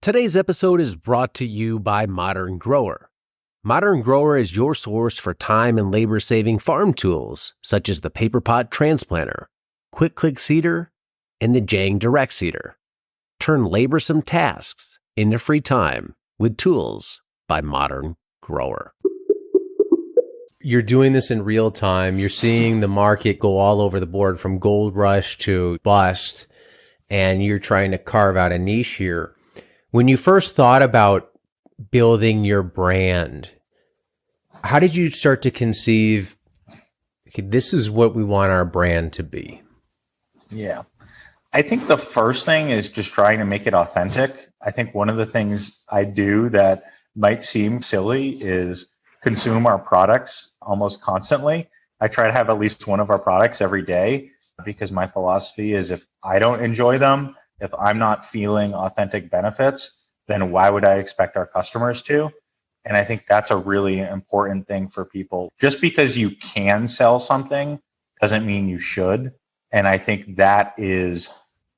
Today's episode is brought to you by Modern Grower. Modern Grower is your source for time and labor-saving farm tools, such as the Paper Pot Transplanter, Quick Click Seeder, and the Jang Direct Seeder. Turn laborsome tasks into free time with tools by Modern Grower. You're doing this in real time. You're seeing the market go all over the board from gold rush to bust, and you're trying to carve out a niche here. When you first thought about building your brand, how did you start to conceive, okay, this is what we want our brand to be? Yeah. I think the first thing is just trying to make it authentic. I think one of the things I do that might seem silly is consume our products almost constantly. I try to have at least one of our products every day because my philosophy is if I don't enjoy them, if I'm not feeling authentic benefits, then why would I expect our customers to? And I think that's a really important thing for people. Just because you can sell something doesn't mean you should. And I think that is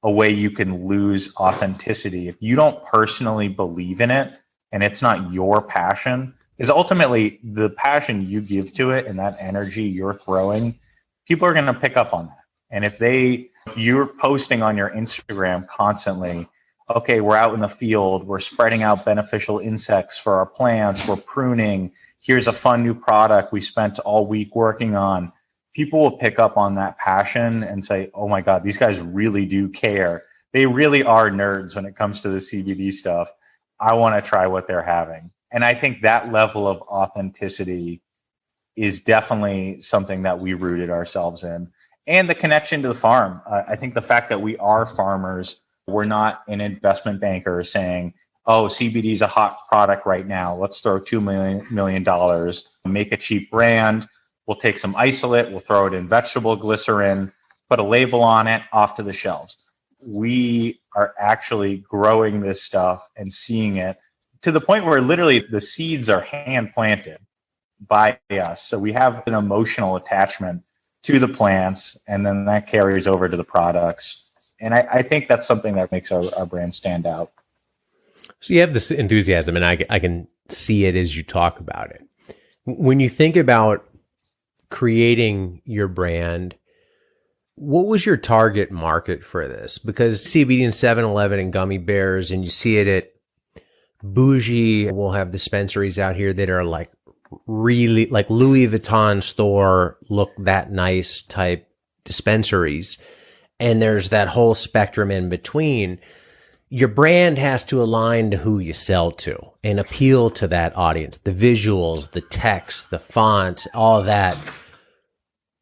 a way you can lose authenticity. If you don't personally believe in it and it's not your passion, is ultimately the passion you give to it and that energy you're throwing, people are going to pick up on that. And if you're posting on your Instagram constantly, okay, we're out in the field, we're spreading out beneficial insects for our plants, we're pruning, here's a fun new product we spent all week working on, people will pick up on that passion and say, oh my God, these guys really do care. They really are nerds when it comes to the CBD stuff. I want to try what they're having. And I think that level of authenticity is definitely something that we rooted ourselves in. And the connection to the farm. I think the fact that we are farmers, we're not an investment banker saying, oh, CBD is a hot product right now. Let's throw $2 million, make a cheap brand. We'll take some isolate, we'll throw it in vegetable glycerin, put a label on it, off to the shelves. We are actually growing this stuff and seeing it to the point where literally the seeds are hand planted by us. So we have an emotional attachment to the plants, and then that carries over to the products. And I think that's something that makes our brand stand out. So you have this enthusiasm, and I can see it as you talk about it. When you think about creating your brand, what was your target market for this? Because CBD and 7-Eleven and gummy bears, and you see it at bougie, we'll have dispensaries out here that are like really like Louis Vuitton store, look that nice type dispensaries. And there's that whole spectrum in between. Your brand has to align to who you sell to and appeal to that audience, the visuals, the text, the fonts, all of that.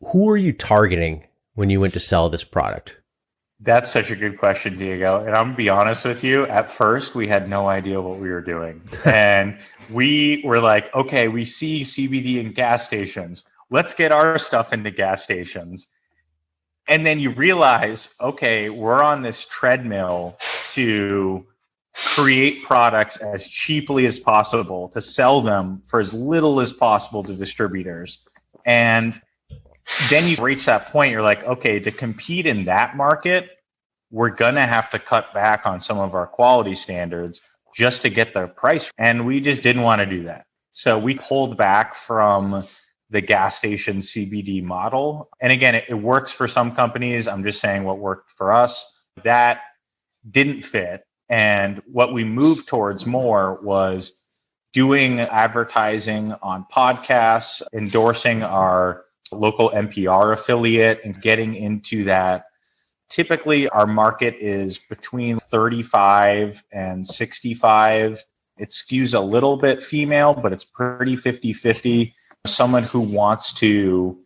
Who are you targeting when you went to sell this product? That's such a good question, Diego. And I'm going to be honest with you. At first, we had no idea what we were doing. And we were like, okay, we see CBD in gas stations. Let's get our stuff into gas stations. And then you realize, okay, we're on this treadmill to create products as cheaply as possible, to sell them for as little as possible to distributors. And then you reach that point, you're like, okay, to compete in that market, we're going to have to cut back on some of our quality standards just to get the price. And we just didn't want to do that. So we pulled back from the gas station CBD model. And again, it works for some companies. I'm just saying what worked for us. That didn't fit. And what we moved towards more was doing advertising on podcasts, endorsing our local NPR affiliate, and getting into that. Typically, our market is between 35 and 65. It skews a little bit female, but it's pretty 50-50. Someone who wants to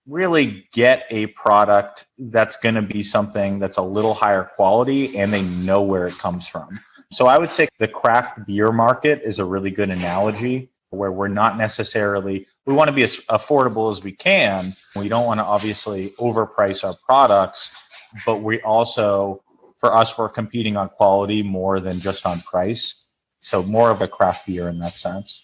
really get a product that's going to be something that's a little higher quality and they know where it comes from. So I would say the craft beer market is a really good analogy, where we're not necessarily, we want to be as affordable as we can. We don't want to obviously overprice our products, but we also, for us, we're competing on quality more than just on price. So more of a craft beer in that sense.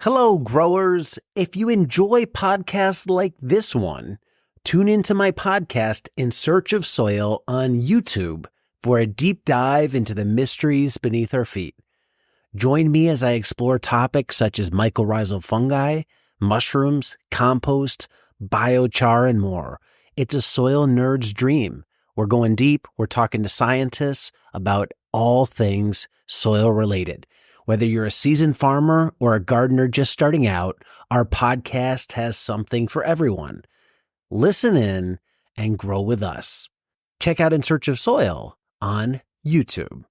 Hello, growers. If you enjoy podcasts like this one, tune into my podcast In Search of Soil on YouTube for a deep dive into the mysteries beneath our feet. Join me as I explore topics such as mycorrhizal fungi, mushrooms, compost, biochar, and more. It's a soil nerd's dream. We're going deep. We're talking to scientists about all things soil related. Whether you're a seasoned farmer or a gardener just starting out, our podcast has something for everyone. Listen in and grow with us. Check out In Search of Soil on YouTube.